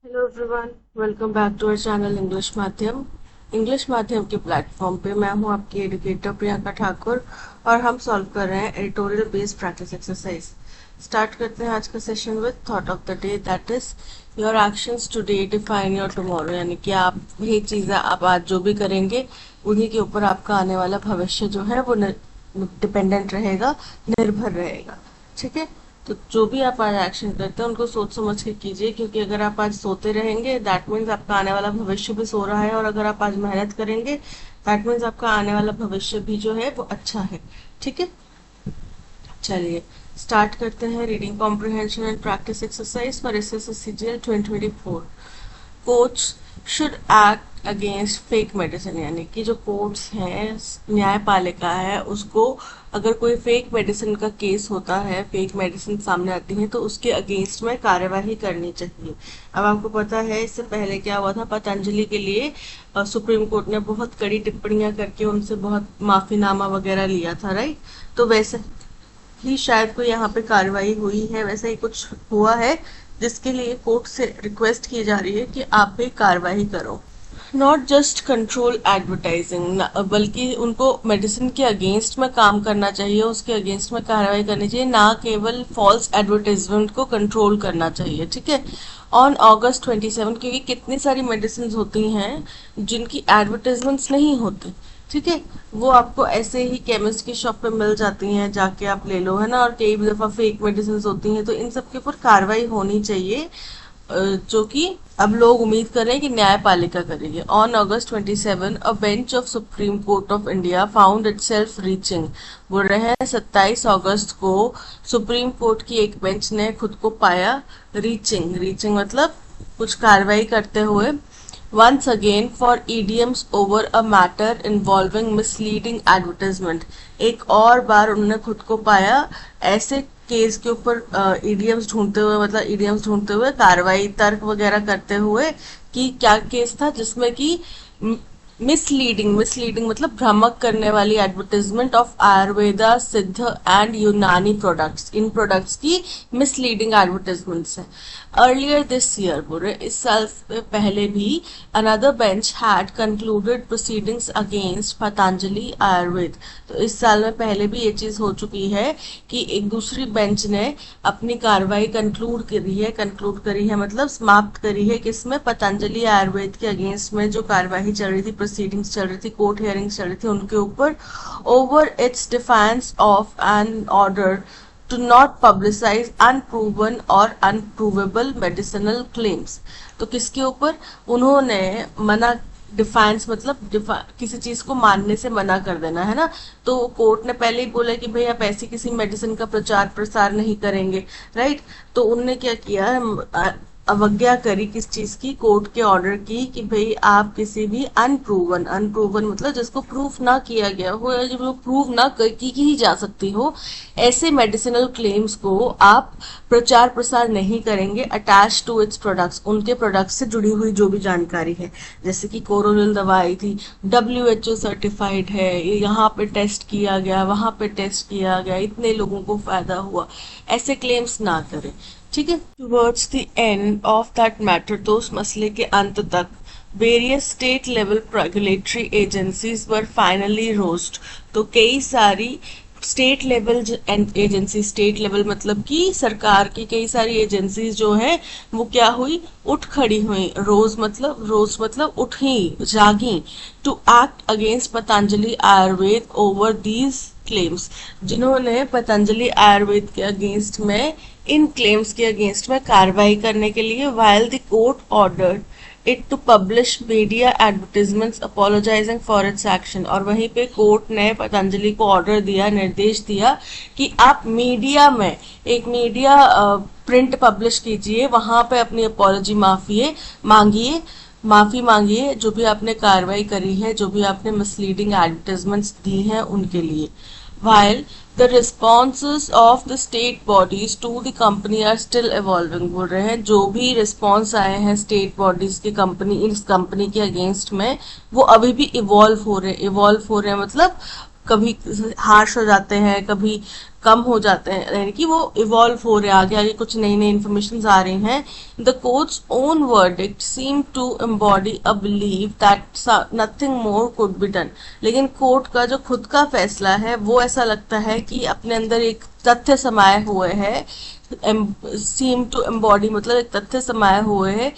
Hello everyone, welcome back to our channel English माध्यम के platform पे मैं हूं आपकी एजुकेटर प्रियंका ठाकुर और हम सॉल्व कर रहे हैं editorial based practice exercise. Start करते हैं आज का session with thought of the day, that is your actions today define your tomorrow. यानी कि आप ये चीज़ें आप आज जो भी करेंगे उन्हीं के ऊपर आपका आने वाला भविष्य जो है वो डिपेंडेंट रहेगा, निर्भर रहेगा। ठीक है, तो जो भी आप आज एक्शन करते हैं उनको सोच समझ के कीजिए, क्योंकि अगर आप आज सोते रहेंगे दैट मीन्स आपका आने वाला भविष्य भी सो रहा है, और अगर आप आज मेहनत करेंगे दैट मीन्स आपका आने वाला भविष्य भी जो है वो अच्छा है। ठीक है, चलिए स्टार्ट करते हैं reading comprehension and practice exercise for SSC CGL 2024। Courts should act against fake medicine. यानी कि जो कोर्ट्स हैं, न्यायपालिका है, उसको अगर कोई फेक मेडिसिन का केस होता है, फेक मेडिसिन सामने आती है, तो उसके अगेंस्ट में कार्यवाही करनी चाहिए। अब आपको पता है इससे पहले क्या हुआ था, पतंजलि के लिए सुप्रीम कोर्ट ने बहुत कड़ी टिप्पणियां करके उनसे बहुत माफीनामा वगैरह लिया था, राइट। तो वैसे ही शायद कोई यहाँ पे कार्रवाई हुई है, वैसा ही कुछ हुआ है जिसके लिए कोर्ट से रिक्वेस्ट की जा रही है कि आप भी कार्रवाई करो। नॉट जस्ट कंट्रोल एडवर्टाइजिंग, बल्कि उनको मेडिसिन के अगेंस्ट में काम करना चाहिए, उसके अगेंस्ट में कार्रवाई करनी चाहिए, ना केवल फॉल्स एडवर्टाइजमेंट को कंट्रोल करना चाहिए। ठीक है, ऑन अगस्त 27, क्योंकि कितनी सारी मेडिसिन होती हैं जिनकी एडवर्टाइजमेंट्स नहीं होती। ठीक है, वो आपको ऐसे ही केमिस्ट की शॉप पे मिल जाती हैं, जाके आप ले लो, है ना। और कई दफा फेक मेडिसिन होती हैं, तो इन सब के ऊपर कार्रवाई होनी चाहिए, जो कि अब लोग उम्मीद कर रहे हैं कि न्यायपालिका करेगी। On August 27 a bench of supreme court of India found itself reaching. बोल रहे हैं 27 अगस्त को सुप्रीम कोर्ट की एक बेंच ने खुद को पाया रीचिंग। रीचिंग मतलब कुछ कार्रवाई करते हुए। once again for idioms over a matter involving misleading advertisement। एक और बार उन्होंने खुद को पाया ऐसे केस के ऊपर इडियम्स ढूंढते हुए, मतलब इडियम्स ढूंढते हुए, कार्रवाई तर्क वगैरह करते हुए कि क्या केस था जिसमें कि मिसलीडिंग मतलब भ्रामक करने वाली एडवर्टाइजमेंट ऑफ आयुर्वेदा, सिद्ध एंड यूनानी प्रोडक्ट्स, इन प्रोडक्ट्स की मिसलीडिंग एडवर्टाइजमेंट्स है। अर्लियर दिस ईयर, बोले इस साल पहले भी, another bench had concluded proceedings against Patanjali Ayurveda. तो इस साल में पहले भी ये चीज हो चुकी है कि एक दूसरी बेंच ने अपनी कार्रवाई कंक्लूड करी है मतलब समाप्त करी है, किसमें, पतंजलि आयुर्वेद के अगेंस्ट में जो कार्रवाई चल रही थी, प्रोसीडिंग्स चल रही थी, कोर्ट हियरिंग्स चल रही थी उनके ऊपर, over its defence of an order to not publicize unproven or unprovable medicinal claims। तो किसके ऊपर उन्होंने मना, डिफाइंस मतलब किसी चीज को मानने से मना कर देना, है ना। तो कोर्ट ने पहले ही बोला कि भाई आप ऐसी किसी मेडिसिन का प्रचार प्रसार नहीं करेंगे, राइट। तो उनने क्या किया, अवज्ञा करी किस चीज की, कोर्ट के ऑर्डर की, कि भाई आप किसी भी अनप्रूवन मतलब जिसको प्रूफ ना किया गया हो या जो प्रूव ना की ही जा सकती हो, ऐसे मेडिसिनल क्लेम्स को आप प्रचार प्रसार नहीं करेंगे अटैच टू इट्स प्रोडक्ट्स, उनके प्रोडक्ट्स से जुड़ी हुई जो भी जानकारी है। जैसे कि कोरोनिल दवाई थी, WHO सर्टिफाइड है, यहाँ पे टेस्ट किया गया, वहां पे टेस्ट किया गया, इतने लोगों को फायदा हुआ, ऐसे क्लेम्स ना करें। ठीक है, towards the end of that matter, तो उस मसले के अंत तक, various state level regulatory agencies were finally roused. तो कई सारी state level agency, state level मतलब कि सरकार की कई सारी एजेंसीज जो है वो क्या हुई, उठ खड़ी हुई। रोज मतलब उठी, जागी। To act against Patanjali Ayurveda over these claims, जिन्होंने पतंजलि आयुर्वेद के अगेंस्ट में, इन क्लेम्स के अगेंस्ट में कार्रवाई करने के लिए, while the court ordered it to publish media advertisements apologizing for its action। और वहीं पे कोर्ट ने पतंजलि को ऑर्डर दिया, निर्देश दिया कि आप मीडिया में एक मीडिया प्रिंट पब्लिश कीजिए, वहां पे अपनी अपॉलॉजी माफी मांगिए जो भी आपने कार्रवाई करी है, जो भी आपने मिसलीडिंग एडवर्टाइजमेंट्स दी हैं उनके लिए। while the responses of the state bodies to the company are still evolving। बोल रहे हैं जो भी रिस्पॉन्स आए हैं स्टेट बॉडीज की इस कंपनी के अगेंस्ट में, वो अभी भी इवॉल्व हो रहे हैं मतलब कभी हार्श हो जाते हैं, कभी कम हो जाते हैं, यानी कि वो इवॉल्व हो रहे हैं, आगे आगे कुछ नई नई इन्फॉर्मेशन आ रही हैं. The court's own verdict seem to embody a believe that nothing more could be done. लेकिन कोर्ट का जो खुद का फैसला है वो ऐसा लगता है कि अपने अंदर एक तथ्य समाये हुए है. सीम टू एम्बॉडी मतलब एक तथ्य समाये हुए है.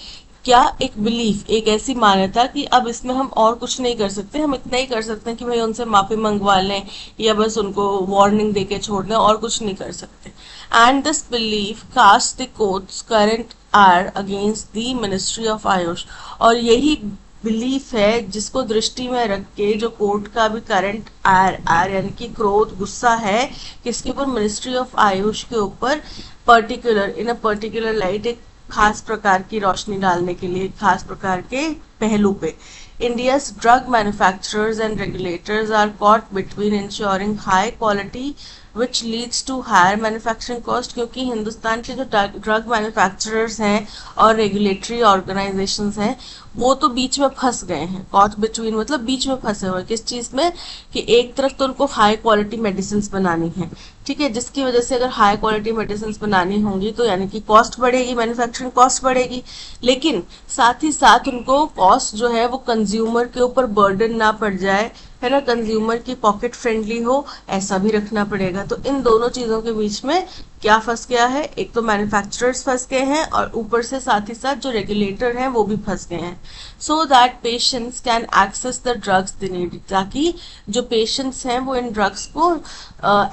क्या? एक बिलीफ, एक ऐसी मान्यता कि अब इसमें हम और कुछ नहीं कर सकते, हम इतना ही कर सकते हैं कि भाई उनसे माफी मंगवा लें या बस उनको वार्निंग देके छोड़ दें, और कुछ नहीं कर सकते. And this belief cast the court's current are against the ministry of AYUSH. और यही बिलीफ है जिसको दृष्टि में रख के जो कोर्ट का भी करंट आर यानी कि क्रोध, गुस्सा है किसके ऊपर? मिनिस्ट्री ऑफ आयुष के ऊपर, particular in a particular light, एक खास प्रकार की रोशनी डालने के लिए, खास प्रकार के पहलू पे. India's drug manufacturers and regulators are caught between ensuring high quality which leads to higher manufacturing cost. क्योंकि हिंदुस्तान के जो ड्रग मैन्युफैक्चरर्स हैं और रेगुलेटरी ऑर्गेनाइजेशंस हैं वो तो बीच में फंस गए हैं. कॉट बिटवीन मतलब बीच में फंसे हुए. किस चीज में? कि एक तरफ तो उनको हाई क्वालिटी मेडिसिन बनानी है, ठीक है, जिसकी वजह से अगर हाई क्वालिटी मेडिसिन बनानी होंगी तो यानी कि कॉस्ट बढ़ेगी, मैन्युफैक्चरिंग कॉस्ट बढ़ेगी. लेकिन साथ ही साथ उनको कॉस्ट जो है वो कंज्यूमर के ऊपर बर्डन ना पड़ जाए, है ना, कंज्यूमर की पॉकेट फ्रेंडली हो, ऐसा भी रखना पड़ेगा. तो इन दोनों चीजों के बीच में क्या फंस गया है? एक तो मैन्युफैक्चरर्स फंस गए हैं और ऊपर से साथ ही साथ जो रेगुलेटर हैं वो भी फंस गए हैं. So that patients can access the drugs they need, ताकि जो पेशेंट्स हैं वो इन ड्रग्स को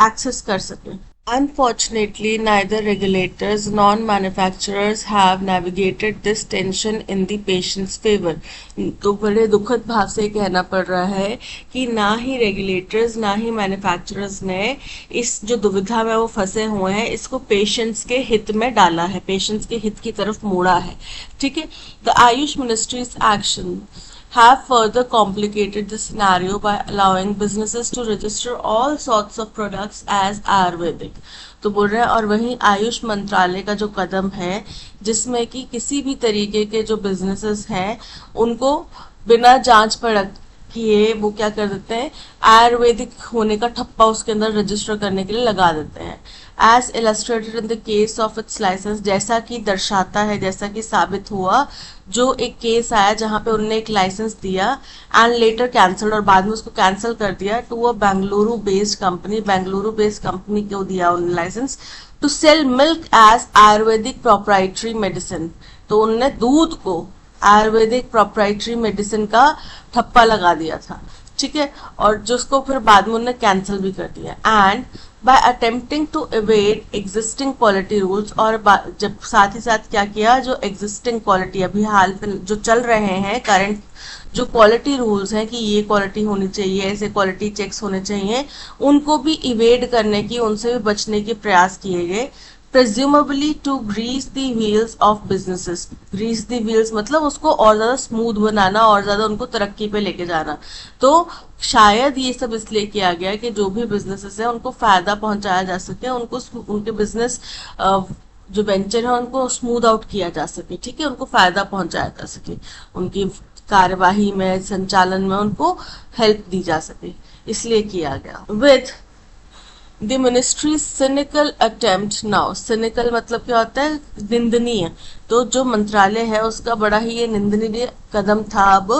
एक्सेस कर सकें. Unfortunately, neither regulators nor manufacturers have navigated this tension in the patient's favor. तो बड़े दुखद भाव से कहना पड़ रहा है कि ना ही रेगुलेटर्स ना ही मैन्युफैक्चरर्स ने इस जो दुविधा में वो फंसे हुए हैं इसको पेशेंट्स के हित में डाला है, पेशेंट्स के हित की तरफ मोड़ा है. ठीक है. The Ayush ministries action have further complicated the scenario by allowing businesses to register all sorts of products as Ayurvedic. तो बोल रहे हैं, और वहीं आयुष मंत्रालय का जो कदम है जिसमें कि किसी भी तरीके के जो बिजनेसेस हैं उनको बिना जांच परख किए वो क्या कर देते हैं, आयुर्वेदिक होने का ठप्पा उसके अंदर रजिस्टर करने के लिए लगा देते हैं. As illustrated in the case of its licence, जैसा कि दर्शाता है, जैसा कि साबित हुआ, जो एक केस आया जहां पे उन्होंने एक लाइसेंस दिया एंड लेटर कैंसल्ड, और बाद में उसको कैंसिल कर दिया to a Bengaluru based company. Bengaluru based company को दिया उन्होंने licence to sell milk as ayurvedic proprietary medicine. तो उन्होंने दूध को आयुर्वेदिक प्रोप्राइटरी मेडिसिन का ठप्पा लगा दिया था. ठीक है. और जिसको फिर बाद में उन्होंने कैंसिल भी कर दिया. And by attempting to evade existing quality rules, और जब साथ ही साथ क्या किया, जो existing quality अभी हाल जो चल रहे हैं करंट जो क्वालिटी रूल्स हैं कि ये क्वालिटी होनी चाहिए, ऐसे क्वालिटी चेक्स होने चाहिए, उनको भी इवेड करने की, उनसे भी बचने के प्रयास किए गए. Presumably to grease the wheels of businesses. Grease the wheels मतलब उसको और ज्यादा स्मूथ बनाना और ज्यादा उनको तरक्की पे लेके जाना. तो शायद ये सब इसलिए किया गया कि जो भी बिजनेसेस है उनको फायदा पहुंचाया जा सके, उनको उनके बिजनेस जो वेंचर है उनको स्मूथ आउट किया जा सके. ठीक है. उनको फायदा पहुंचाया जा सके, उनकी कार्यवाही में, संचालन में उनको हेल्प दी जा सके, इसलिए किया गया. With The ministry's cynical attempt now, cynical मतलब क्या होता है, निंदनीय. तो जो मंत्रालय है उसका बड़ा ही ये निंदनीय कदम था अब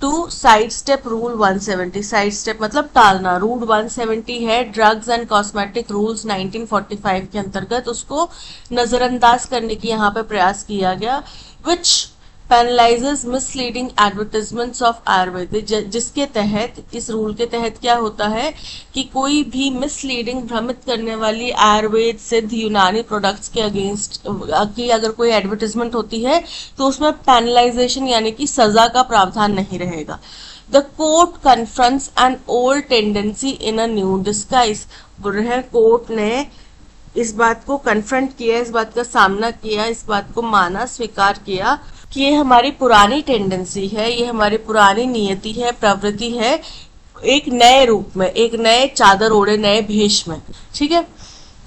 to sidestep rule 170. Sidestep मतलब टालना. रूल 170 है ड्रग्स एंड कॉस्मेटिक रूल्स 1945 के अंतर्गत, उसको नजरअंदाज करने की यहाँ पे प्रयास किया गया. विच पैनलाइजेस मिसलीडिंग एडवर्टाइजमेंट्स ऑफ आयुर्वेदिक, जिसके तहत, इस रूल के तहत क्या होता है कि कोई भी मिसलीडिंग, भ्रमित करने वाली आयुर्वेद सिद्ध यूनानी प्रोडक्ट्स के अगेंस्ट की अगर कोई एडवर्टाइजमेंट होती है तो उसमें पैनलाइजेशन यानी कि सजा का प्रावधान नहीं रहेगा. The court confronts an old tendency in a new disguise. Court ने इस बात को कन्फ्रंट किया, इस बात का सामना किया, इस बात को माना, स्वीकार किया कि ये हमारी पुरानी टेंडेंसी है, ये हमारी पुरानी नियति है, प्रवृत्ति है, एक नए रूप में, एक नए चादर ओढ़े, नए भेष में. ठीक है.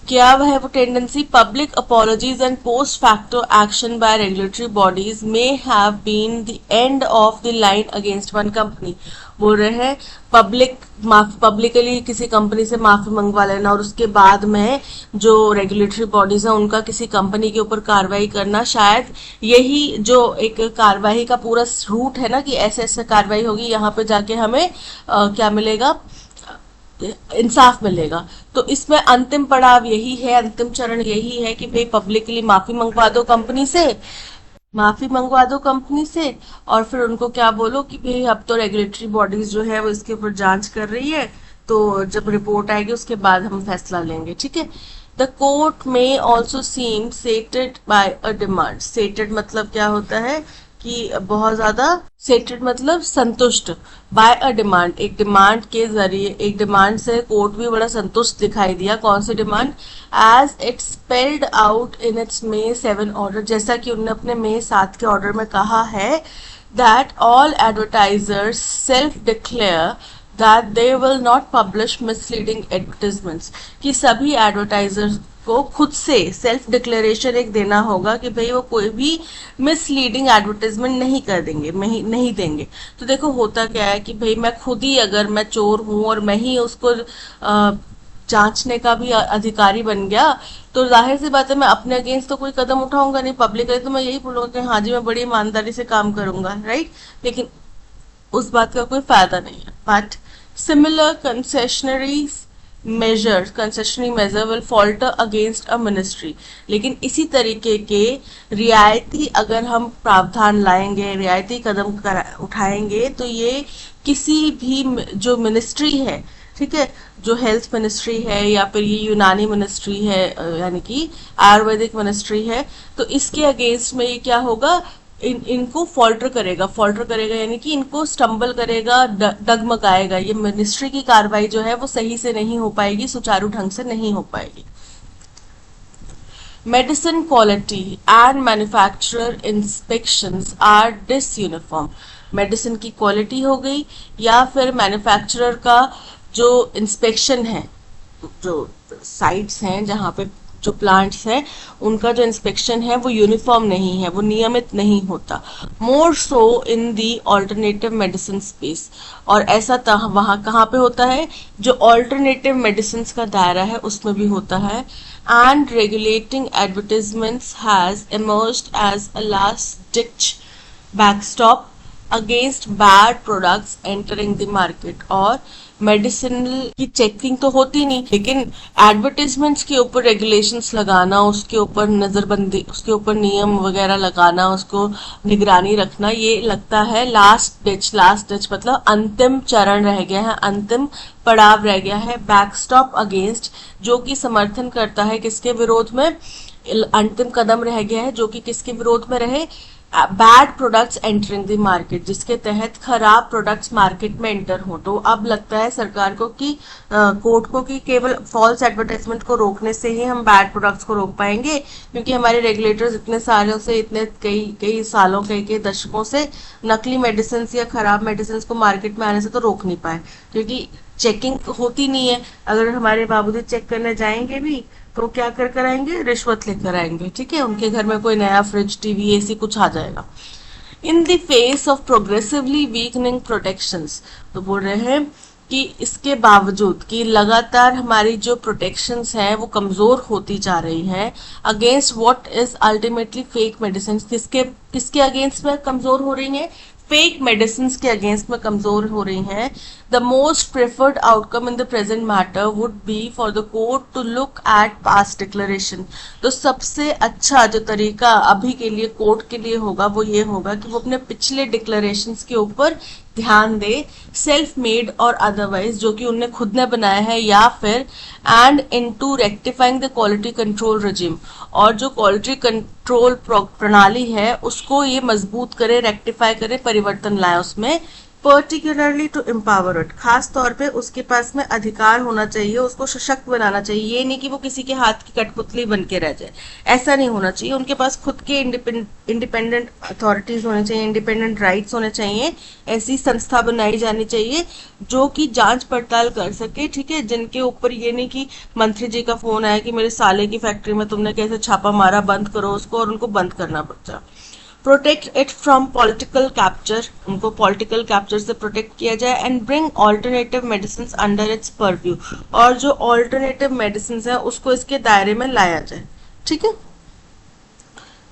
क्या वह वो tendency? Public apologies and post facto action by regulatory bodies may have been the end of the line against one company. बोल रहे हैं पब्लिकली किसी कंपनी से माफी मंगवा लेना और उसके बाद में जो रेगुलेटरी बॉडीज है उनका किसी कंपनी के ऊपर कार्रवाई करना, शायद यही जो एक कार्रवाई का पूरा रूट है ना कि ऐसे ऐसे कार्रवाई होगी, यहाँ पे जाके हमें क्या मिलेगा? इंसाफ मिलेगा। तो इसमें अंतिम पड़ाव यही है, अंतिम चरण यही है कि भाई पब्लिकली माफी मंगवा दो कंपनी से और फिर उनको क्या बोलो कि भाई अब तो रेगुलेटरी बॉडीज जो है वो इसके ऊपर जांच कर रही है, तो जब रिपोर्ट आएगी उसके बाद हम फैसला लेंगे। ठीक है। द कोर्ट में also seem seated by a demand. Seated मतलब क्या होता है कि बहुत ज्यादा, सेटेड मतलब संतुष्ट, बाय अ डिमांड एक डिमांड के जरिए, एक डिमांड से कोर्ट भी बड़ा संतुष्ट दिखाई दिया। कौन सी demand? As it spelled out in its May 7 order, जैसा कि उन्होंने अपने May 7 के ऑर्डर में कहा है that all advertisers self declare that they will not publish misleading advertisements, कि सभी एडवर्टाइजर्स को खुद से सेल्फ डिक्लेरेशन एक देना होगा कि भाई वो कोई भी मिसलीडिंग एडवर्टाइजमेंट नहीं कर देंगे, नहीं देंगे। तो देखो होता क्या है कि भाई मैं खुद ही, अगर मैं चोर हूं और मैं ही उसको जांचने का भी अधिकारी बन गया, तो जाहिर सी बात है मैं अपने अगेंस्ट तो कोई कदम उठाऊंगा नहीं। पब्लिकली तो मैं यही बोलूंगा कि हाँ जी मैं बड़ी ईमानदारी से काम करूंगा, राइट। लेकिन उस बात का कोई फायदा नहीं है। But similar concessionary major will falter against a ministry. लेकिन इसी तरीके के रियायती अगर हम प्रावधान लाएंगे, रियायती कदम उठाएंगे, तो ये किसी भी जो मिनिस्ट्री है, ठीक है, जो हेल्थ मिनिस्ट्री है या फिर ये यूनानी मिनिस्ट्री है, यानी कि आयुर्वेदिक मिनिस्ट्री है, तो इसके अगेंस्ट में ये क्या होगा? इनको फॉल्टर करेगा यानी कि इनको स्टम्बल करेगा, डगमगाएगा। ये मिनिस्ट्री की कार्रवाई जो है वो सही से नहीं हो पाएगी, सुचारू ढंग से नहीं हो पाएगी। Medicine quality and manufacturer inspections are disuniform. Medicine की क्वालिटी हो गई या फिर मैन्युफैक्चरर का जो इंस्पेक्शन है, जो साइट्स हैं जहाँ पे जो प्लांट्स हैं उनका जो इंस्पेक्शन है वो यूनिफॉर्म नहीं है, वो नियमित नहीं होता। मोर सो इन दी ऑल्टरनेटिव मेडिसिन स्पेस। और ऐसा वहां कहाँ पे होता है? जो ऑल्टरनेटिव मेडिसिन का दायरा है उसमें भी होता है। And regulating advertisements has emerged as a last ditch backstop against bad products entering the market. और मेडिसिन की चेकिंग तो होती नहीं, लेकिन एडवर्टाइजमेंट्स के ऊपर रेगुलेशंस लगाना, उसके ऊपर नजरबंदी, उसके ऊपर नियम वगैरह लगाना, उसको निगरानी रखना, ये लगता है लास्ट डिच मतलब अंतिम चरण रह गया है, अंतिम पड़ाव रह गया है। बैकस्टॉप अगेंस्ट, जो कि समर्थन करता है किसके विरोध में? अंतिम कदम रह गया है जो कि किसके विरोध में रहे? Bad products entering the market, जिसके तहत खराब प्रोडक्ट्स मार्केट में एंटर हो। तो अब लगता है सरकार को कि कोर्ट को कि केवल फॉल्स एडवर्टाइजमेंट को रोकने से ही हम बैड प्रोडक्ट्स को रोक पाएंगे, क्योंकि हमारे रेगुलेटर्स इतने सालों से, इतने कई सालों, कई दशकों से नकली मेडिसिन या खराब मेडिसिन को मार्केट में आने से तो रोक नहीं पाए, क्योंकि चेकिंग होती नहीं है। अगर हमारे बाबूजी चेक करने जाएंगे भी तो क्या कर आएंगे? रिश्वत लेकर आएंगे। ठीक है, उनके घर में कोई नया फ्रिज, टीवी, एसी कुछ आ जाएगा। In the face of progressively weakening protections, तो बोल रहे हैं कि इसके बावजूद कि लगातार हमारी जो प्रोटेक्शंस हैं वो कमजोर होती जा रही है, against what is ultimately fake medicine. किसके अगेंस्ट में कमजोर हो रही है? फेक मेडिसिन के अगेंस्ट में कमजोर हो रही हैं। The most preferred outcome in the present matter would be for the court to look at past declaration. तो सबसे अच्छा जो तरीका अभी के लिए कोर्ट के लिए होगा वो ये होगा कि वो अपने पिछले डिक्लेरेशंस के ऊपर ध्यान दे, सेल्फ मेड और अदरवाइज, जो कि उनने खुद ने बनाया है, या फिर end into rectifying the quality control regime, और जो क्वालिटी कंट्रोल प्रणाली है उसको ये मजबूत करे, रेक्टिफाई करे, परिवर्तन लाए उसमें, पर्टिकुलरली टू एम्पावर इट, खास तौर पे उसके पास में अधिकार होना चाहिए, उसको सशक्त बनाना चाहिए। ये नहीं कि वो किसी के हाथ की कठपुतली बन के रह जाए, ऐसा नहीं होना चाहिए। उनके पास खुद के इंडिपेंडेंट अथॉरिटीज होने चाहिए, इंडिपेंडेंट राइट्स होने चाहिए। ऐसी संस्था बनाई जानी चाहिए जो कि जांच पड़ताल कर सके, ठीक है, जिनके ऊपर ये नहीं कि मंत्री जी का फोन आया कि मेरे साले की फैक्ट्री में तुमने कैसे छापा मारा, बंद करो उसको, और उनको बंद करना पड़ता। Protect it from political capture, उनको पॉलिटिकल कैप्चर से प्रोटेक्ट किया जाए। And bring alternative medicine under its purview, और जो ऑल्टरनेटिव मेडिसिन है उसको इसके दायरे में लाया जाए, ठीक है।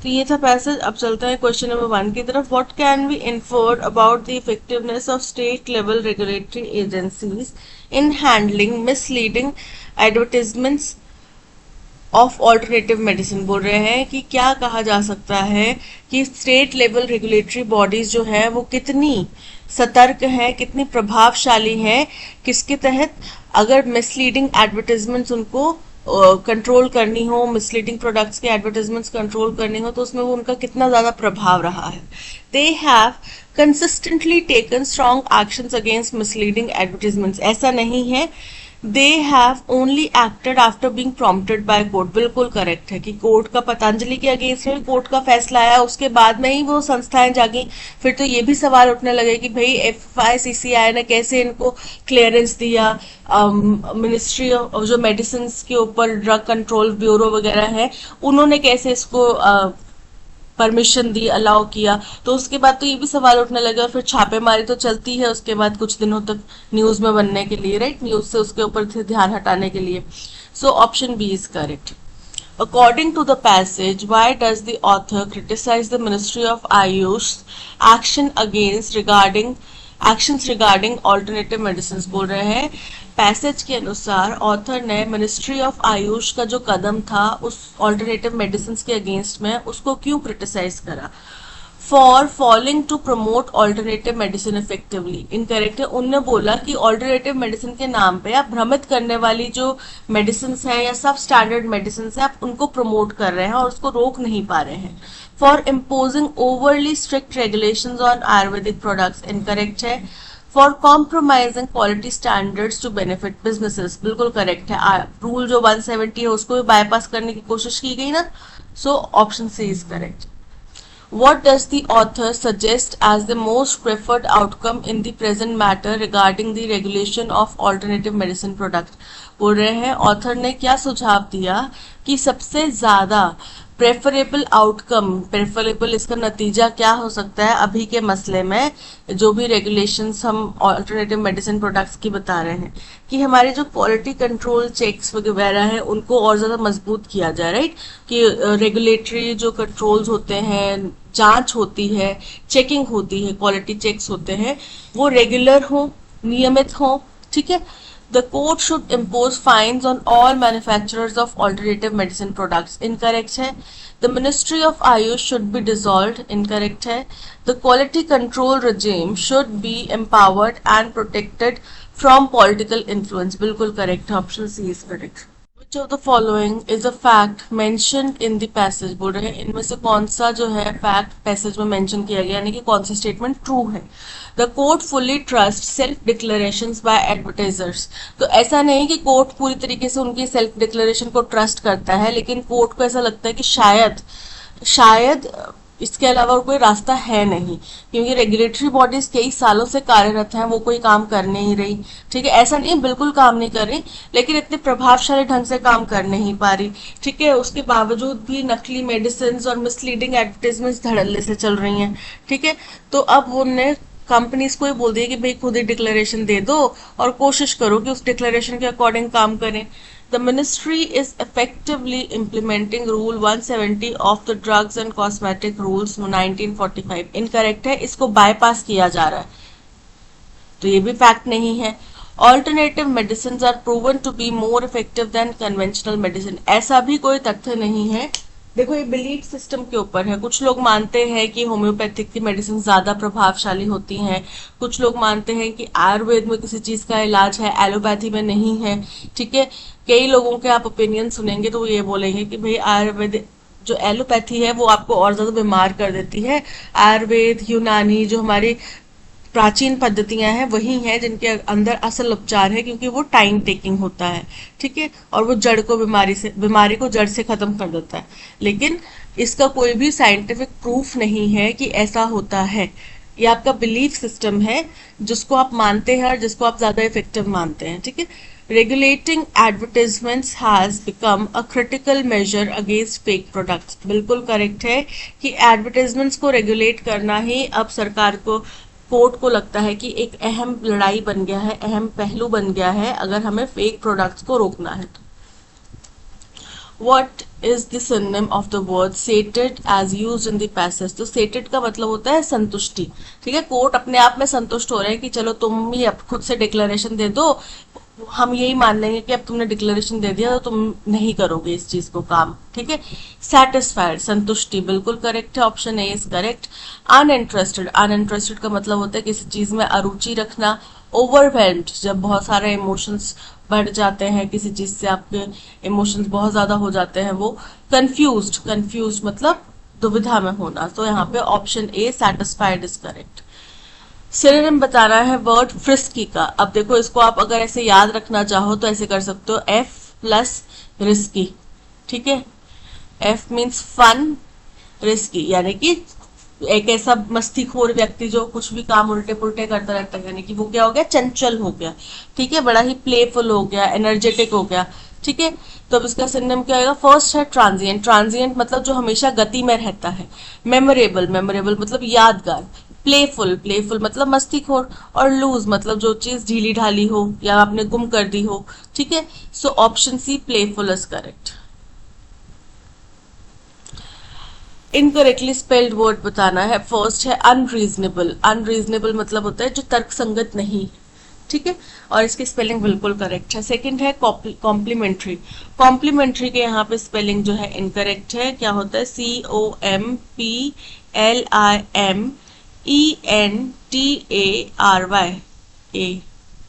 तो ये था पैसेज। अब चलते हैं क्वेश्चन नंबर 1 की तरफ। What can be inferred about the effectiveness of state level regulatory agencies in handling misleading advertisements of alternative medicine. बोल रहे हैं कि क्या कहा जा सकता है कि स्टेट लेवल रेगुलेटरी बॉडीज जो है वो कितनी सतर्क है, कितनी प्रभावशाली है, किसके तहत अगर मिसलीडिंग एडवर्टीजमेंट्स उनको कंट्रोल करनी हो, मिसलीडिंग प्रोडक्ट्स के एडवर्टीजमेंट्स कंट्रोल करनी हो, तो उसमें वो उनका कितना ज्यादा प्रभाव रहा है। They have consistently taken strong actions against misleading advertisements. ऐसा नहीं है they have only acted after being prompted by court. बिल्कुल करेक्ट है कि कोर्ट का पतंजलि के अगेंस्ट में कोर्ट का फैसला आया, उसके बाद में ही वो संस्थाएं जागी। फिर तो ये भी सवाल उठने लगे कि भाई FICCI ने कैसे इनको क्लियरेंस दिया, मिनिस्ट्री ऑफ जो मेडिसिन के ऊपर ड्रग कंट्रोल ब्यूरो वगैरह है, उन्होंने कैसे इसको परमिशन दी, अलाउ किया। तो उसके बाद तो ये भी सवाल उठने लगे, और फिर छापेमारी तो चलती है उसके बाद कुछ दिनों तक न्यूज में बनने के लिए, राइट, न्यूज से उसके ऊपर ध्यान हटाने के लिए। So option B is correct. According to the passage, why does the author criticize the Ministry of Ayush actions regarding alternative medicines? बोल रहे हैं पैसेज के अनुसार ऑथर ने मिनिस्ट्री ऑफ आयुष का जो कदम था उस ऑल्टरनेटिव मेडिसिन के अगेंस्ट में, उसको क्यों क्रिटिसाइज करा। For falling to promote alternative medicine effectively, incorrect है। उनने बोला कि ऑल्टरनेटिव मेडिसिन के नाम पे आप भ्रमित करने वाली जो मेडिसिन है या सब स्टैंडर्ड मेडिसिन है, आप उनको प्रमोट कर रहे हैं और उसको रोक नहीं पा रहे हैं। For imposing overly strict regulation on Ayurvedic products, incorrect है। For compromising quality standards to benefit businesses, बिल्कुल करेक्ट है। रूल जो 170 है उसको भी बाईपास करने की कोशिश की गई ना, so option C is correct. What does the author suggest as the most preferred outcome in the present matter regarding the regulation of alternative medicine products? बोल रहे हैं ऑथर ने क्या सुझाव दिया कि सबसे ज्यादा प्रेफरेबल आउटकम, प्रेफरेबल इसका नतीजा क्या हो सकता है अभी के मसले में, जो भी रेगुलेशंस हम ऑल्टरनेटिव मेडिसिन प्रोडक्ट्स की बता रहे हैं, कि हमारे जो क्वालिटी कंट्रोल चेक्स वगैरह है उनको और ज्यादा मजबूत किया जाए, राइट, कि रेगुलेटरी जो कंट्रोल्स होते हैं, जांच होती है, चेकिंग होती है, क्वालिटी चेक्स होते हैं, वो रेगुलर हो, नियमित हो, ठीक है। The court should impose fines on all manufacturers of alternative medicine products. Incorrect है. The Ministry of Ayush should be dissolved. Incorrect है. The quality control regime should be empowered and protected from political influence. बिल्कुल correct. Option C is correct. Which of the following is a fact mentioned in the passage? बोल रहे हैं इनमें से कौन सा जो है फैक्ट पैसेज में मेंशन किया गया, यानी कि कौन सा स्टेटमेंट ट्रू है। The court fully trust self declaration bye advertisers. तो ऐसा नहीं कि कोर्ट पूरी तरीके से उनकी सेल्फ डिक्लेरेशन को ट्रस्ट करता है, लेकिन कोर्ट को ऐसा लगता है कि शायद इसके अलावा कोई रास्ता है नहीं, क्योंकि रेगुलेटरी बॉडीज कई सालों से कार्यरत हैं, वो कोई काम कर नहीं रही, ठीक है। ऐसा नहीं बिल्कुल काम नहीं कर रही, लेकिन इतने प्रभावशाली ढंग से काम कर नहीं पा रही, ठीक है। उसके बावजूद भी नकली मेडिसिन और मिसलीडिंग एडवर्टीजमेंट्स धड़ल्ले से चल रही हैं, ठीक है। तो अब उन्होंने कंपनीज को ही बोल दिया कि भाई खुद ही डिक्लेरेशन दे दो और कोशिश करो कि उस डिक्लेरेशन के अकॉर्डिंग काम करें। The ministry is effectively implementing Rule 170 of the Drugs and Cosmetic Rules 1945. Incorrect है, इसको bypass किया जा रहा है, तो ये भी फैक्ट नहीं है। Alternative medicines are proven to be more effective than conventional medicine. ऐसा भी कोई तथ्य नहीं है। देखो ये बिलीफ सिस्टम के ऊपर है। कुछ लोग मानते हैं कि होम्योपैथिक की मेडिसिन ज्यादा प्रभावशाली होती हैं, कुछ लोग मानते हैं कि आयुर्वेद में किसी चीज का इलाज है, एलोपैथी में नहीं है, ठीक है। कई लोगों के आप ओपिनियन सुनेंगे तो वो ये बोलेंगे कि भाई आयुर्वेद जो एलोपैथी है वो आपको और ज्यादा बीमार कर देती है, आयुर्वेद यूनानी जो हमारी प्राचीन पद्धतियां हैं वही हैं जिनके अंदर असल उपचार है, क्योंकि वो टाइम टेकिंग होता है, ठीक है, और वो बीमारी को जड़ से खत्म कर देता है। लेकिन इसका कोई भी साइंटिफिक प्रूफ नहीं है कि ऐसा होता है। ये आपका बिलीफ सिस्टम है जिसको आप मानते हैं और जिसको आप ज्यादा इफेक्टिव मानते हैं, ठीक है। Regulating advertisements has become a critical measure against fake products. बिल्कुल करेक्ट है कि एडवर्टाइजमेंट्स को रेगुलेट करना ही अब सरकार को, कोर्ट को लगता है कि एक अहम लड़ाई बन गया है, अहम पहलू बन गया है अगर हमें फेक प्रोडक्ट्स को रोकना है तो। What is the synonym of the word sated as used in the passage? तो sated का मतलब होता है संतुष्टि, ठीक है। कोर्ट अपने आप में संतुष्ट हो रहे हैं कि चलो तुम ही अब खुद से डिक्लेरेशन दे दो, हम यही मान लेंगे कि अब तुमने डिक्लेरेशन दे दिया तो तुम नहीं करोगे इस चीज को काम, ठीक है। सेटिस्फाइड, संतुष्टि, बिल्कुल करेक्ट है, option A is correct. Uninterested, uninterested का मतलब होता है किसी चीज में अरुचि रखना। ओवरवेल्म्ड, जब बहुत सारे इमोशंस बढ़ जाते हैं, किसी चीज से आपके इमोशंस बहुत ज्यादा हो जाते हैं वो। कंफ्यूज्ड, कंफ्यूज्ड मतलब दुविधा में होना, तो यहाँ पे option A satisfied is correct. Synonym बताना है वर्ड फ्रिस्की का। अब देखो इसको आप अगर ऐसे याद रखना चाहो तो ऐसे कर सकते हो, एफ प्लस रिस्की, ठीक है। एफ मीन्स फन, रिस्की यानी कि एक ऐसा मस्तीखोर व्यक्ति जो कुछ भी काम उल्टे पुल्टे करता रहता है, यानी कि वो क्या हो गया, चंचल हो गया, ठीक है, बड़ा ही प्लेफुल हो गया, एनर्जेटिक हो गया, ठीक है। तो अब इसका सिनोनिम क्या आएगा, फर्स्ट है ट्रांजिएंट, ट्रांजिएंट मतलब जो हमेशा गति में रहता है। मेमोरेबल, मेमोरेबल मतलब यादगार। प्लेफुल, प्लेफुल मतलब मस्तीखोर। और लूज मतलब जो चीज ढीली ढाली हो या आपने गुम कर दी हो, ठीक है। So option C playful is correct. Incorrectly spelled word बताना है। फर्स्ट है अनरीजनेबल, अनरीजनेबल मतलब होता है जो तर्कसंगत नहीं, ठीक है, और इसकी स्पेलिंग बिल्कुल करेक्ट है। सेकंड है कॉम्प्लीमेंट्री, कॉम्प्लीमेंट्री के यहाँ पे स्पेलिंग जो है इनकरेक्ट है। क्या होता है, COMPLIMENTARY,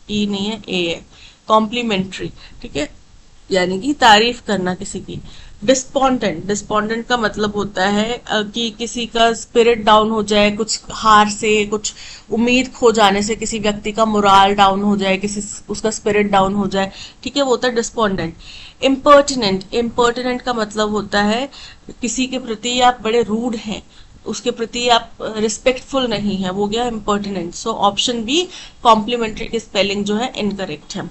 ए नहीं है, ए है, कॉम्प्लीमेंट्री, ठीक है, यानी कि तारीफ करना किसी की। डिस्पोंडेंट, डिस्पोंडेंट का मतलब होता है कि किसी का स्पिरिट डाउन हो जाए, कुछ हार से, कुछ उम्मीद खो जाने से किसी व्यक्ति का मोराल डाउन हो जाए, किसी उसका स्पिरिट डाउन हो जाए, ठीक है, वो होता है डिस्पोंडेंट। इम्पर्टिनेंट, इम्पर्टिनेंट का मतलब होता है किसी के प्रति आप बड़े रूड हैं, उसके प्रति आप रिस्पेक्टफुल नहीं है, वो गया impertinent. So option B complementary की स्पेलिंग जो है इनकरेक्ट है।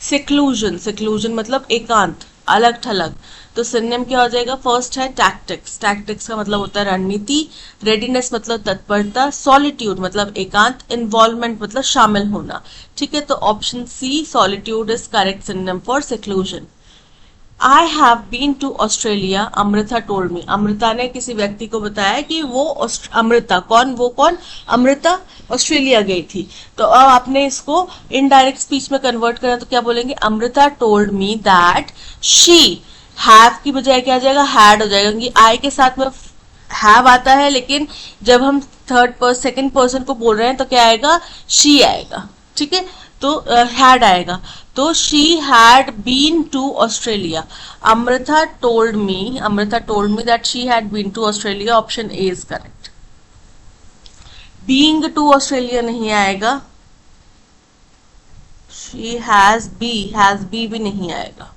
सिक्लूजन, सिक्लूजन मतलब एकांत, अलग थलग, तो सिनोनिम क्या हो जाएगा, फर्स्ट है टैक्टिक्स, टैक्टिक्स का मतलब होता है रणनीति। रेडीनेस मतलब तत्परता। सॉलिट्यूड मतलब एकांत। इन्वॉल्वमेंट मतलब शामिल होना, ठीक है। तो option C solitude is correct synonym for seclusion. I have been to Australia, Amrita told me, Amrita ने किसी व्यक्ति को बताया कि वो अमृता कौन, वो कौन, अमृता ऑस्ट्रेलिया गई थी। तो अब आपने इसको इनडायरेक्ट स्पीच में कन्वर्ट करा तो क्या बोलेंगे, Amrita told me that she, have की बजाय क्या आ जाएगा, हैड हो जाएगा, क्योंकि आई के साथ में हैव आता है, लेकिन जब हम सेकंड पर्सन को बोल रहे हैं तो क्या आएगा, शी आएगा, ठीक है, तो हैड आएगा। तो she had been to Australia. Amrita told me that she had been to Australia, option A is correct. Being to Australia नहीं आएगा, शी हैज बी भी नहीं आएगा।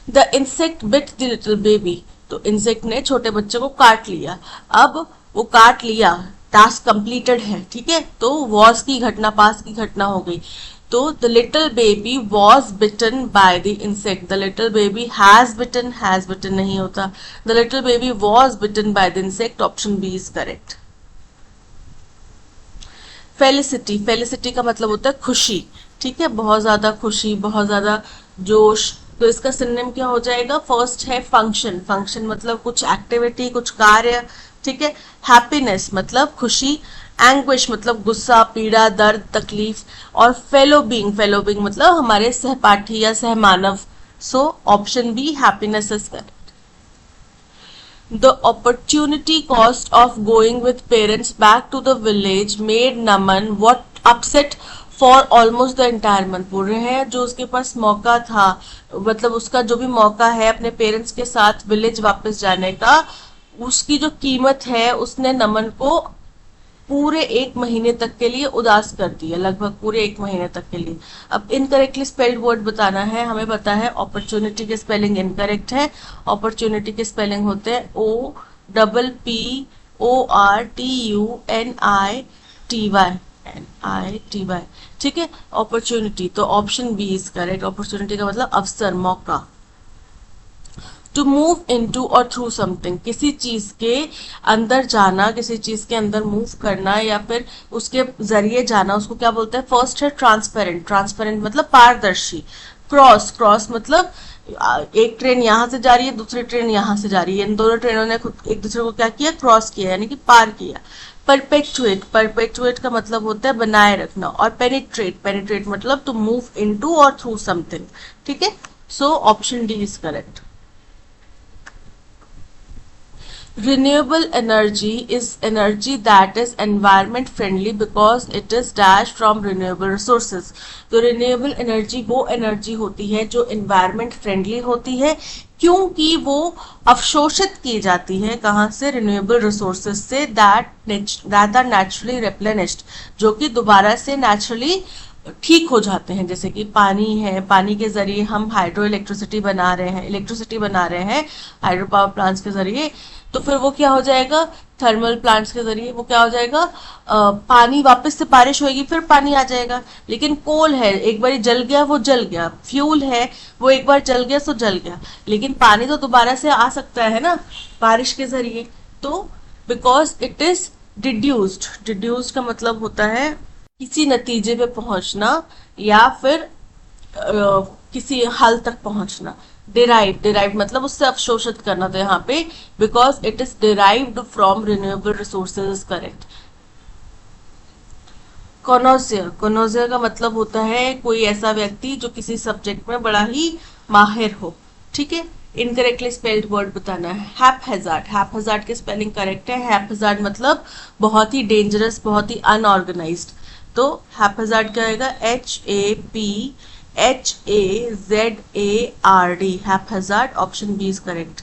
The insect bit the little baby, तो इंसेक्ट ने छोटे बच्चे को काट लिया। अब वो काट लिया, टास्क कंप्लीटेड है, ठीक है, तो वॉज की घटना पास की घटना हो गई। तो the little baby was bitten by the insect, the little baby has bitten नहीं होता, the little baby was bitten by the insect, option B is correct. Felicity, felicity का मतलब होता है खुशी, ठीक है, बहुत ज्यादा खुशी, बहुत ज्यादा जोश। तो इसका सिनोनिम क्या हो जाएगा, फर्स्ट है फंक्शन, फंक्शन मतलब कुछ एक्टिविटी, कुछ कार्य, ठीक है। हैप्पीनेस मतलब खुशी। एंग्विश मतलब गुस्सा, पीड़ा, दर्द, तकलीफ। और फेलो बीइंग मतलब हमारे सहपाठी या सहमानव। So option B happiness is correct. The opportunity cost of going with parents back to the village made Naman what upset for almost the entire month। बोल रहे हैं जो उसके पास मौका था, मतलब उसका जो भी मौका है अपने पेरेंट्स के साथ विलेज वापस जाने का, उसकी जो कीमत है उसने नमन को पूरे 1 महीने तक के लिए उदास कर दिया, लगभग पूरे 1 महीने तक के लिए। अब इनकरेक्टली स्पेल्ड वर्ड बताना है, हमें पता है अपॉर्चुनिटी के स्पेलिंग इनकरेक्ट है। अपॉर्चुनिटी के स्पेलिंग होते हैं OPPORTUNITY। ठीक है, अपॉर्चुनिटी, तो option B is correct. Opportunity का मतलब अवसर, मौका। टू मूव इनटू और थ्रू समथिंग, किसी चीज के अंदर जाना, किसी चीज के अंदर मूव करना या फिर उसके जरिए जाना, उसको क्या बोलते हैं? फर्स्ट है ट्रांसपेरेंट। ट्रांसपेरेंट मतलब पारदर्शी। क्रॉस, क्रॉस मतलब एक ट्रेन यहां से जा रही है, दूसरी ट्रेन यहां से जा रही है, इन दोनों ट्रेनों ने खुद एक दूसरे को क्या किया? क्रॉस किया, यानी कि पार किया। परपेचुएट, परपेचुएट का मतलब होता है बनाए रखना। और पेनिट्रेट, पेनिट्रेट मतलब टू मूव इनटू और थ्रू समथिंग। ठीक है, so option D is correct. Renewable energy is energy that is environment friendly because it is dash from renewable resources। तो renewable energy वो energy होती है जो environment friendly होती है, क्योंकि वो अवशोषित की जाती है कहाँ से? renewable resources से, that are naturally replenished, जो कि दोबारा से naturally ठीक हो जाते हैं। जैसे कि पानी है, पानी के जरिए हम हाइड्रो इलेक्ट्रिसिटी बना रहे हैं, इलेक्ट्रिसिटी बना रहे हैं हाइड्रो पावर प्लांट्स के जरिए, तो फिर वो क्या हो जाएगा? थर्मल प्लांट्स के जरिए वो क्या हो जाएगा? पानी, वापस से बारिश होगी फिर पानी आ जाएगा। लेकिन कोल है, एक बार जल गया वो जल गया। फ्यूल है, वो एक बार जल गया तो जल गया। लेकिन पानी तो दोबारा से आ सकता है ना बारिश के जरिए। तो because it is deduced, deduced का मतलब होता है किसी नतीजे पे पहुंचना या फिर किसी हल तक पहुंचना। डिराइव, डिराइव मतलब उससे अवशोषित करना। तो यहाँ पे because it is derived from renewable resources, correct. Connoisseur, connoisseur का मतलब होता है कोई ऐसा व्यक्ति जो किसी सब्जेक्ट में बड़ा ही माहिर हो। ठीक है, इनकरेक्टली स्पेल्ड वर्ड बताना है। हैपहैजार्ड, हैपहैजार्ड की स्पेलिंग करेक्ट है। हैपहैजार्ड मतलब बहुत ही डेंजरस, बहुत ही अनऑर्गेनाइज्ड। तो हैपहैजार्ड क्या आएगा? HAPHAZARD, haphazard, option B is correct.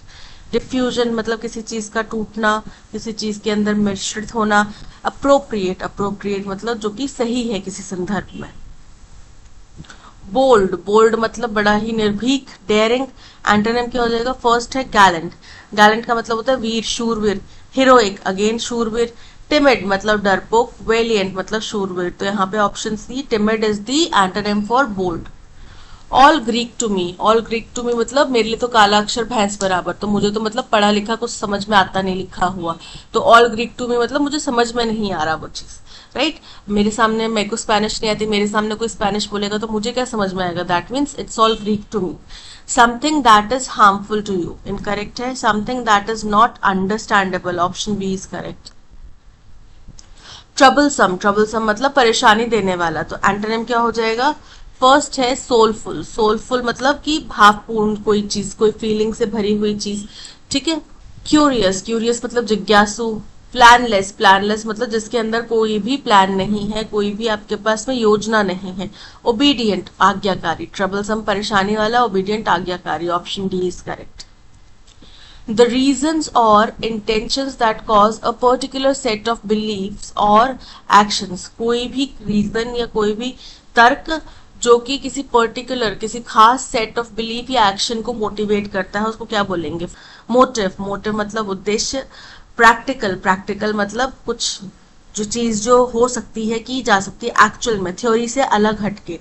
Diffusion मतलब किसी चीज का टूटना, किसी चीज के अंदर मिश्रित होना। अप्रोप्रिएट, अप्रोप्रिएट मतलब जो कि सही है किसी संदर्भ में। बोल्ड, बोल्ड मतलब बड़ा ही निर्भीक, डेयरिंग। एंटोनिम क्या हो जाएगा? फर्स्ट है गैलेंट, गैलेंट का मतलब होता है वीर, शूरवीर। हीरोइक, अगेन शूरवीर। टिमिड मतलब डरपोक। वेलिएंट मतलब शूरवीर। तो यहाँ पे option C, timid is the antonym for bold. All Greek to me, all Greek to me मतलब मेरे लिए तो काला अक्षर भैंस बराबर। तो मुझे तो मतलब पढ़ा लिखा कुछ समझ में आता नहीं लिखा हुआ। तो ऑल ग्रीक टू मी मतलब मुझे समझ में नहीं आ रहा वो चीज, राइट। मेरे सामने, मेरे को स्पेनिश नहीं आती, मेरे सामने कोई स्पेनिश बोलेगा तो मुझे क्या समझ में आएगा? That means it's all Greek to me. Something that is harmful to you, incorrect है। Something that is not understandable, option B is correct. Troublesome, troublesome मतलब परेशानी देने वाला। तो एंटोनिम क्या हो जाएगा? फर्स्ट है सोलफुल, सोलफुल मतलब कि भावपूर्ण कोई चीज, कोई फीलिंग से भरी हुई चीज। ठीक है। क्यूरियस, क्यूरियस मतलब जिज्ञासु। प्लानलेस, प्लानलेस मतलब जिसके अंदर कोई भी प्लान नहीं है, कोई भी आपके पास में योजना नहीं है। ओबीडियंट, आज्ञाकारी। ट्रबलसम परेशानी वाला, ओबीडियंट आज्ञाकारी, option D is correct. The reasons or intentions that cause a particular set of beliefs or actions, कोई भी रीजन या कोई भी तर्क जो कि किसी पर्टिकुलर, किसी खास सेट ऑफ बिलीफ या एक्शन को मोटिवेट करता है, उसको क्या बोलेंगे? मोटिव, मोटिव मतलब उद्देश्य। प्रैक्टिकल, प्रैक्टिकल मतलब कुछ जो चीज जो हो सकती है, की जा सकती है एक्चुअल में, थ्योरी से अलग हटके।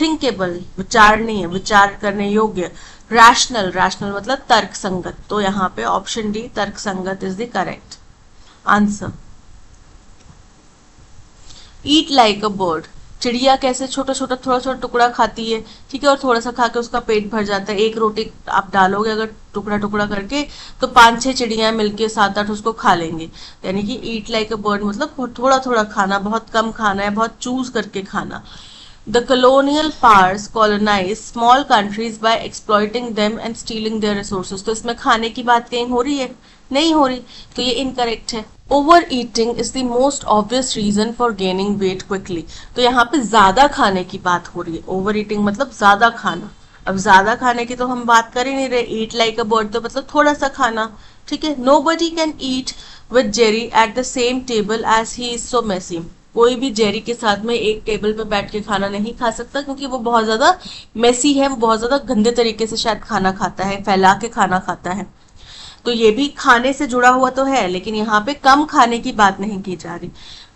थिंकेबल, विचारणीय, विचार करने योग्य। रैशनल, रैशनल मतलब तर्क संगत। तो यहाँ पे ऑप्शन डी, तर्क संगत is the correct answer. Eat like a bird, चिड़िया कैसे छोटा छोटा थोड़ा छोटा टुकड़ा खाती है, ठीक है, और थोड़ा सा खा के उसका पेट भर जाता है। एक रोटी आप डालोगे अगर टुकड़ा टुकड़ा करके तो 5-6 चिड़िया मिलके 7-8 उसको खा लेंगे। यानी कि ईट लाइक अ बर्ड मतलब थोड़ा थोड़ा खाना, बहुत कम खाना है, बहुत चूज करके खाना। The colonial powers colonized small countries by exploiting them and stealing their resources। तो इसमें खाने की बात कहीं हो रही है? नहीं हो रही, तो ये इनकरेक्ट है। Overeating is the most obvious reason for gaining weight quickly. तो यहाँ पे ज्यादा खाने की बात हो रही है। ओवर ईटिंग मतलब ज्यादा खाना। अब ज्यादा खाने की तो हम बात कर ही नहीं रहे। ईट लाइक अ बर्ड तो मतलब थोड़ा सा खाना, ठीक है। nobody can eat with Jerry at the same table as he is so messy. कोई भी जेरी के साथ में एक टेबल पे बैठ के खाना नहीं खा सकता, क्योंकि वो बहुत ज्यादा मेसी है, वो बहुत ज्यादा गंदे तरीके से शायद खाना खाता है, फैला के खाना खाता है। तो ये भी खाने से जुड़ा हुआ तो है, लेकिन यहाँ पे कम खाने की बात नहीं की जा रही।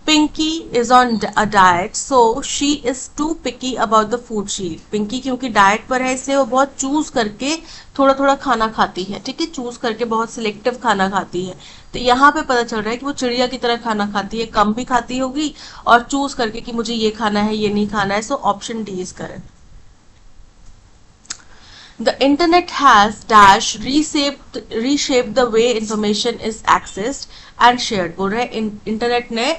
Pinky is on a diet so she is too picky about the food she eat. Pinky क्योंकि डाइट पर है, इसलिए वो बहुत चूज करके थोड़ा थोड़ा खाना खाती है, ठीक है, चूज करके बहुत सिलेक्टिव खाना खाती है। तो यहाँ पे पता चल रहा है कि वो चिड़िया की तरह खाना खाती है, कम भी खाती होगी और चूज करके कि मुझे ये खाना है ये नहीं खाना है। So option D is correct. The internet has dash reshaped the way information is accessed and shared। बोल रहे हैं इंटरनेट ने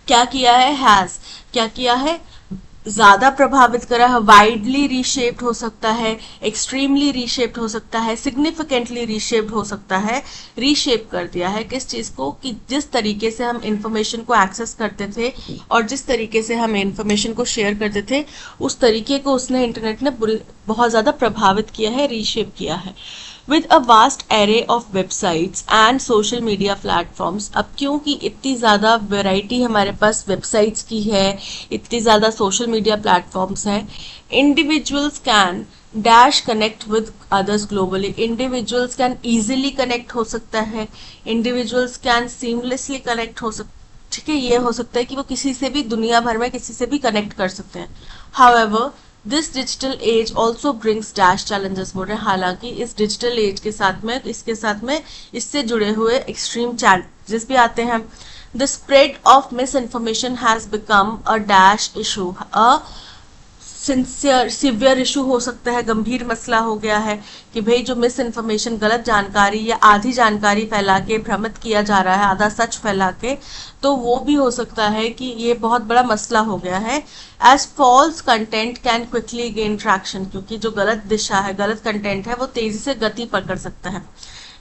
क्या किया है, हैज क्या किया है, ज्यादा प्रभावित करा है, वाइडली रीशेप्ड हो सकता है, एक्सट्रीमली रीशेप्ड हो सकता है, सिग्निफिकेंटली रीशेप्ड हो सकता है। रीशेप कर दिया है किस चीज को, कि जिस तरीके से हम इंफॉर्मेशन को एक्सेस करते थे और जिस तरीके से हम इंफॉर्मेशन को शेयर करते थे, उस तरीके को उसने इंटरनेट ने बहुत ज्यादा प्रभावित किया है, रीशेप किया है। With a vast array of websites and social media platforms, अब क्योंकि इतनी ज़्यादा वैरायटी हमारे पास वेबसाइट्स की है, इतनी ज़्यादा सोशल मीडिया प्लेटफॉर्म्स हैं, individuals can dash connect with others globally। individuals can easily connect हो सकता है, individuals can seamlessly connect हो सकता, ठीक है, ये हो सकता है कि वो किसी से भी दुनिया भर में किसी से भी कनेक्ट कर सकते हैं। However, this digital age also brings dash challenges. बोल रहे हैं हालांकि इस डिजिटल एज के साथ में, इसके साथ में इससे जुड़े हुए एक्सट्रीम चैलेंजेस भी आते हैं। The spread of miss information has become a dash issue. A severe issue हो सकता है, गंभीर मसला हो गया है कि भाई जो मिस इन्फॉर्मेशन, गलत जानकारी या आधी जानकारी फैला के भ्रमित किया जा रहा है, आधा सच फैला के, तो वो भी हो सकता है कि ये बहुत बड़ा मसला हो गया है। As false content can quickly gain traction, क्योंकि जो गलत दिशा है, गलत कंटेंट है, वो तेजी से गति पकड़ सकता है।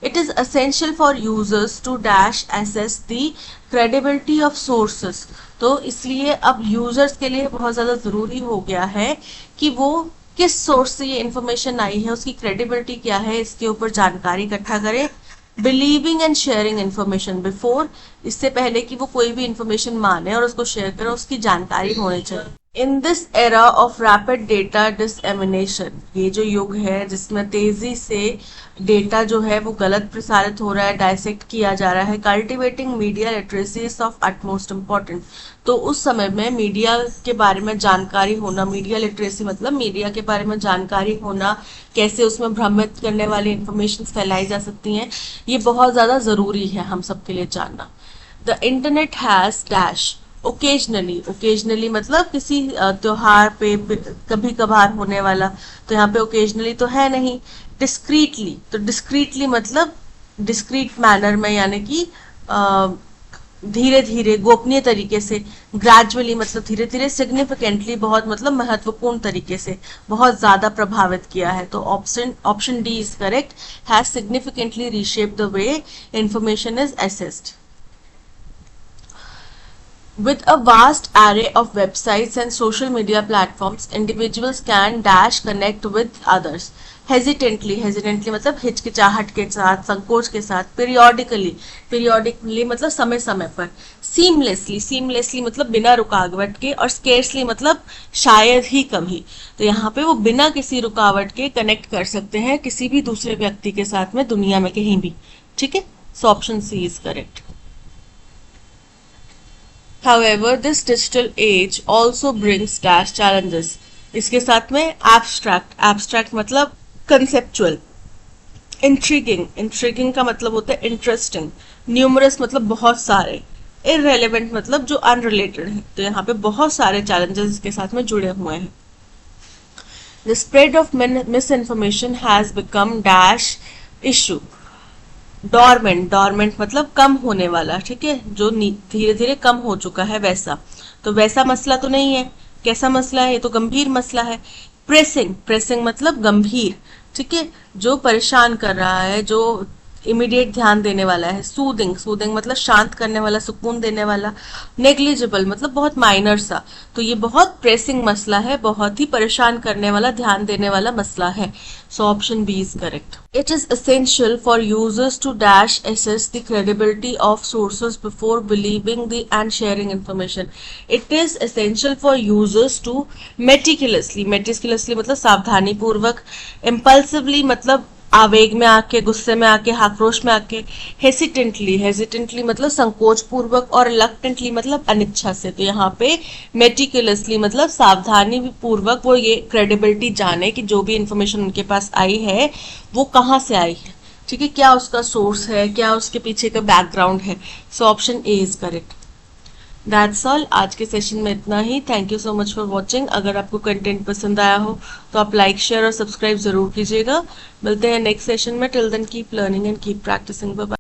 It is essential for users to dash assess the credibility of sources। तो इसलिए अब यूजर्स के लिए बहुत ज़्यादा ज़रूरी हो गया है कि वो किस सोर्स से ये इंफॉर्मेशन आई है, उसकी क्रेडिबिलिटी क्या है, इसके ऊपर जानकारी इकट्ठा करें। Believing and sharing information before, इससे पहले कि वो कोई भी इंफॉर्मेशन माने और उसको शेयर करें, उसकी जानकारी होनी चाहिए। In this era of rapid data dissemination, ये जो युग है जिसमें तेजी से डेटा जो है वो गलत प्रसारित हो रहा है, डायसेक्ट किया जा रहा है, cultivating media literacy is of utmost important. तो उस समय में मीडिया के बारे में जानकारी होना, मीडिया लिटरेसी मतलब मीडिया के बारे में जानकारी होना, कैसे उसमें भ्रमित करने वाली इंफॉर्मेशन फैलाई जा सकती हैं, ये बहुत ज़्यादा ज़रूरी है हम सबके लिए जानना। The internet has dash occasionally, occasionally मतलब किसी त्योहार पे कभी कभार होने वाला, तो यहाँ पे ओकेजनली तो है नहीं। डिस्क्रीटली, तो डिस्क्रीटली मतलब डिस्क्रीट मैनर में, यानी कि धीरे धीरे, गोपनीय तरीके से। ग्रेजुअली मतलब धीरे धीरे। सिग्निफिकेंटली बहुत मतलब महत्वपूर्ण तरीके से, बहुत ज्यादा प्रभावित किया है। तो option D is correct, has significantly reshape the way information is assessed. With a vast array of websites and social media platforms, individuals can dash connect with others hesitantly, hesitantly मतलब हिचकिचाहट के साथ, संकोच के साथ, periodically, periodically मतलब समय समय पर, seamlessly, seamlessly मतलब बिना रुकावट के, और scarcely मतलब शायद ही कभी। तो यहाँ पे वो बिना किसी रुकावट के कनेक्ट कर सकते हैं किसी भी दूसरे व्यक्ति के साथ में, दुनिया में कहीं भी, ठीक है। So option C is correct. However, this digital age also brings dash challenges। इसके साथ में abstract, abstract मतलब conceptual, intriguing, intriguing का मतलब होता है interesting, numerous मतलब बहुत सारे, irrelevant मतलब जो unrelated है। तो यहाँ पे बहुत सारे challenges इसके साथ में जुड़े हुए हैं। The spread of misinformation has become dash issue। Dormant, dormant मतलब कम होने वाला, ठीक है, जो धीरे धीरे कम हो चुका है वैसा। तो वैसा मसला तो नहीं है, कैसा मसला है, ये तो गंभीर मसला है। प्रेसिंग, प्रेसिंग मतलब गंभीर, ठीक है, जो परेशान कर रहा है, जो इमीडिएट ध्यान देने वाला है। सूदिंग, सूदिंग मतलब शांत करने वाला, सुकून देने वाला। नेग्लिजिबल मतलब बहुत माइनर सा। तो ये बहुत प्रेसिंग मसला है, बहुत ही परेशान करने वाला, ध्यान देने वाला मसला है। So option B is correct. It is essential for users to dash assess the credibility of sources before believing the and sharing information. It is essential for users to meticulously मतलब सावधानी पूर्वक, impulsively मतलब आवेग में आके, गुस्से में आके, आक्रोश में आके, हेसिटेंटली मतलब संकोच पूर्वक, और रिलक्टेंटली मतलब अनिच्छा से। तो यहाँ पे मेटिकुलसली मतलब सावधानी पूर्वक वो ये क्रेडिबिलिटी जाने कि जो भी इंफॉर्मेशन उनके पास आई है वो कहाँ से आई है, ठीक है, क्या उसका सोर्स है, क्या उसके पीछे का बैकग्राउंड है। So option A is correct. That's all, आज के सेशन में इतना ही। Thank you so much for watching. अगर आपको कंटेंट पसंद आया हो तो आप लाइक, शेयर और सब्सक्राइब जरूर कीजिएगा। मिलते हैं नेक्स्ट सेशन में। Till then keep learning and keep practising. Bye bye.